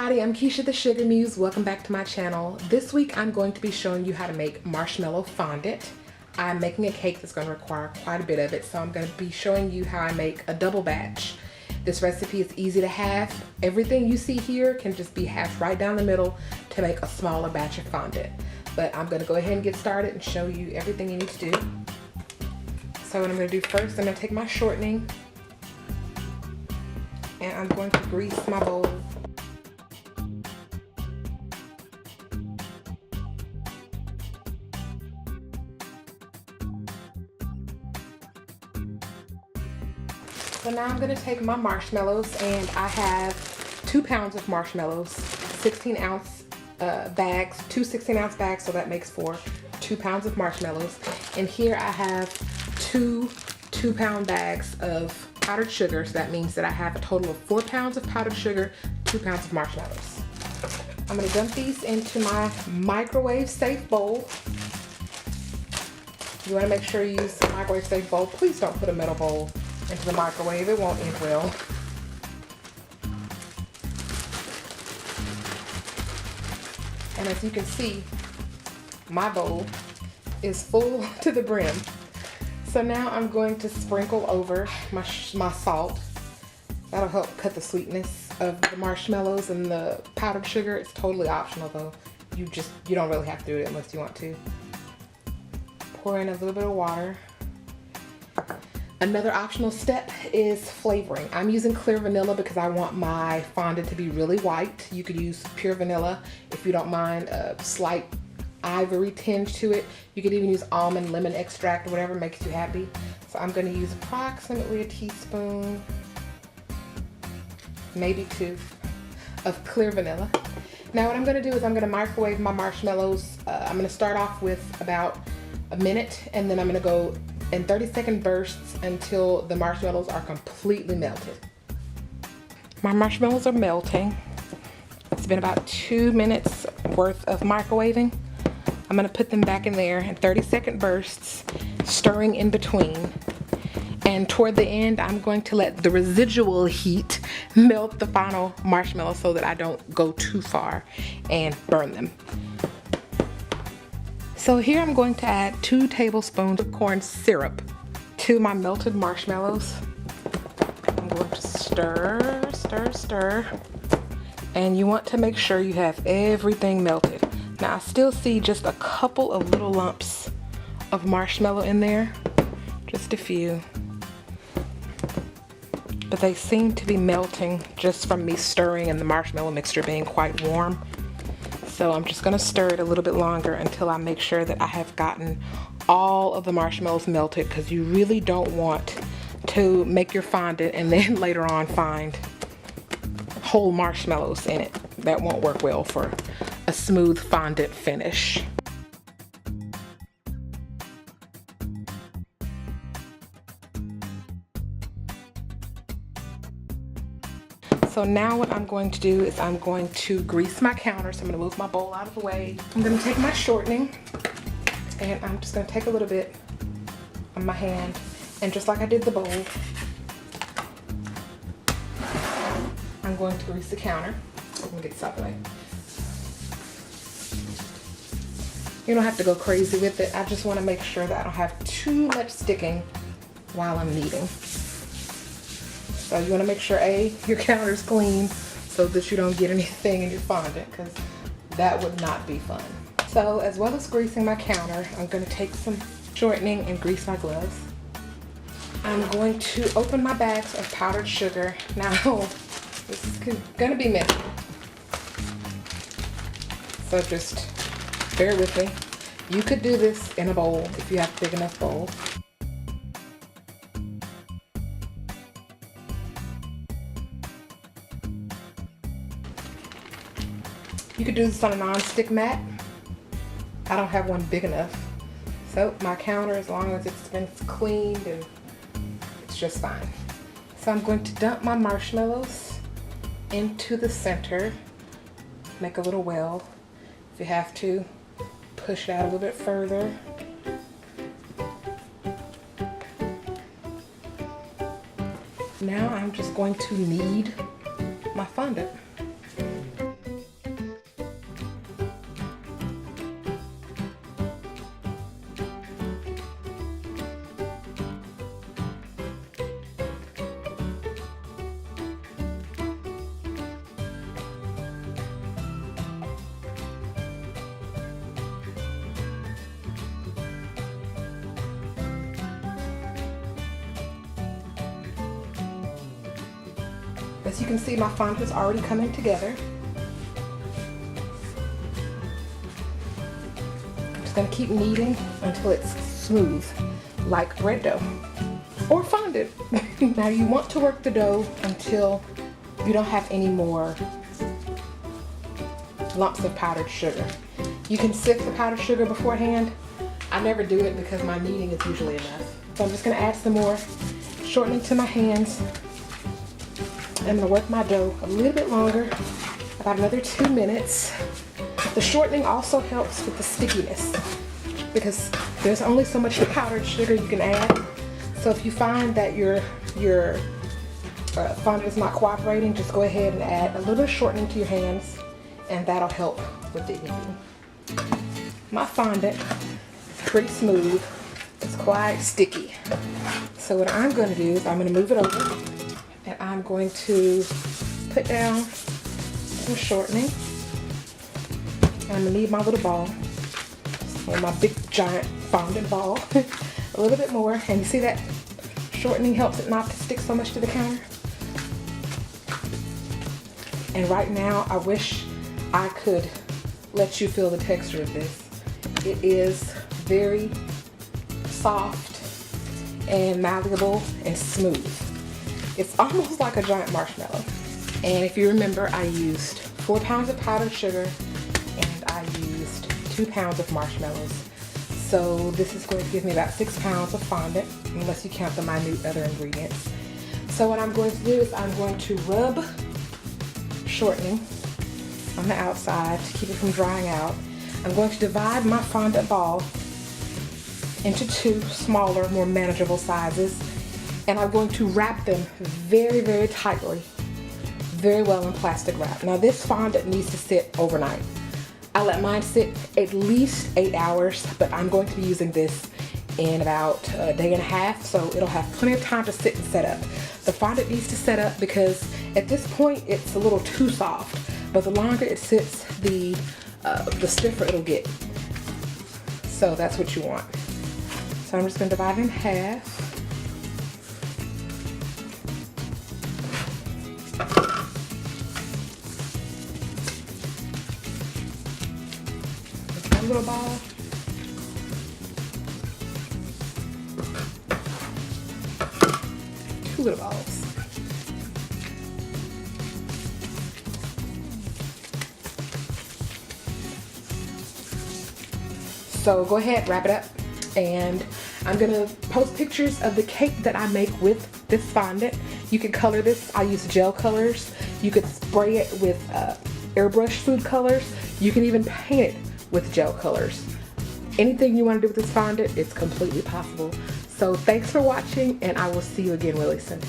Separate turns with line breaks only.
everybody, I'm Keisha the Sugar Muse. Welcome back to my channel. This week I'm going to be showing you how to make marshmallow fondant. I'm making a cake that's going to require quite a bit of it, so I'm going to be showing you how I make a double batch. This recipe is easy to halve. Everything you see here can just be halved right down the middle to make a smaller batch of fondant. But I'm going to go ahead and get started and show you everything you need to do. So what I'm going to do first, I'm going to take my shortening and I'm going to grease my bowl. So now I'm going to take my marshmallows, and I have 2 pounds of marshmallows, 16-ounce bags, 2 16-ounce bags, so that makes 2 pounds of marshmallows. And here I have 2 2-pound bags of powdered sugar, so that means that I have a total of 4 pounds of powdered sugar, 2 pounds of marshmallows. I'm going to dump these into my microwave safe bowl. You want to make sure you use a microwave safe bowl. Please don't put a metal bowl into the microwave, it won't end well. And as you can see, my bowl is full to the brim. So now I'm going to sprinkle over my salt. That'll help cut the sweetness of the marshmallows and the powdered sugar. It's totally optional though. You don't really have to do it unless you want to. Pour in a little bit of water. Another optional step is flavoring. I'm using clear vanilla because I want my fondant to be really white. You could use pure vanilla if you don't mind a slight ivory tinge to it. You could even use almond, lemon extract, or whatever makes you happy. So I'm going to use approximately a teaspoon, maybe 2, of clear vanilla. Now what I'm going to do is I'm going to microwave my marshmallows. I'm going to start off with about a minute, and then I'm going to go in 30-second bursts until the marshmallows are completely melted. My marshmallows are melting. It's been about 2 minutes worth of microwaving. I'm going to put them back in there in 30-second bursts, stirring in between. And toward the end, I'm going to let the residual heat melt the final marshmallow so that I don't go too far and burn them. So here I'm going to add 2 tablespoons of corn syrup to my melted marshmallows. I'm going to stir, stir, stir. And you want to make sure you have everything melted. Now I still see just a couple of little lumps of marshmallow in there, just a few. But they seem to be melting just from me stirring and the marshmallow mixture being quite warm. So I'm just going to stir it a little bit longer until I make sure that I have gotten all of the marshmallows melted, because you really don't want to make your fondant and then later on find whole marshmallows in it. That won't work well for a smooth fondant finish. So now what I'm going to do is I'm going to grease my counter. So I'm going to move my bowl out of the way. I'm going to take my shortening, and I'm just going to take a little bit on my hand, and just like I did the bowl, I'm going to grease the counter. I'm going to get this out of the way. You don't have to go crazy with it. I just want to make sure that I don't have too much sticking while I'm kneading. So you want to make sure your counter is clean so that you don't get anything in your fondant, because that would not be fun. So as well as greasing my counter, I'm going to take some shortening and grease my gloves. I'm going to open my bags of powdered sugar. Now this is going to be messy, so just bear with me. You could do this in a bowl if you have a big enough bowl. You could do this on a non-stick mat. I don't have one big enough. So my counter, as long as it's been cleaned, and it's just fine. So I'm going to dump my marshmallows into the center. Make a little well. If you have to, push it out a little bit further. Now I'm just going to knead my fondant. as you can see, my fondant is already coming together. I'm just going to keep kneading until it's smooth, like bread dough or fondant. Now you want to work the dough until you don't have any more lumps of powdered sugar. You can sift the powdered sugar beforehand. I never do it because my kneading is usually enough. So I'm just going to add some more shortening to my hands. I'm going to work my dough a little bit longer, about another 2 minutes. The shortening also helps with the stickiness because there's only so much powdered sugar you can add. So if you find that your fondant is not cooperating, just go ahead and add a little bit of shortening to your hands, and that'll help with the kneading. My fondant is pretty smooth. It's quite sticky. So what I'm going to do is I'm going to move it over, and I'm going to put down some shortening. And I'm going to knead my little ball, or my big giant fondant ball, a little bit more. And you see that shortening helps it not to stick so much to the counter. And right now, I wish I could let you feel the texture of this. It is very soft and malleable and smooth. It's almost like a giant marshmallow. And if you remember, I used 4 pounds of powdered sugar and I used 2 pounds of marshmallows. So this is going to give me about 6 pounds of fondant, unless you count the minute other ingredients. So what I'm going to do is I'm going to rub shortening on the outside to keep it from drying out. I'm going to divide my fondant ball into 2 smaller, more manageable sizes, and I'm going to wrap them very, very tightly, very well in plastic wrap. Now this fondant needs to sit overnight. I let mine sit at least 8 hours, but I'm going to be using this in about a day and a half, so it'll have plenty of time to sit and set up. The fondant needs to set up because at this point it's a little too soft, but the longer it sits, the stiffer it'll get. So that's what you want. So I'm just going to divide it in half. One little ball. Two little balls. So go ahead, wrap it up, and I'm gonna post pictures of the cake that I make with this fondant. You can color this. I use gel colors. You could spray it with airbrush food colors. You can even paint it with gel colors. Anything you want to do with this fondant, it's completely possible. So thanks for watching, and I will see you again really soon.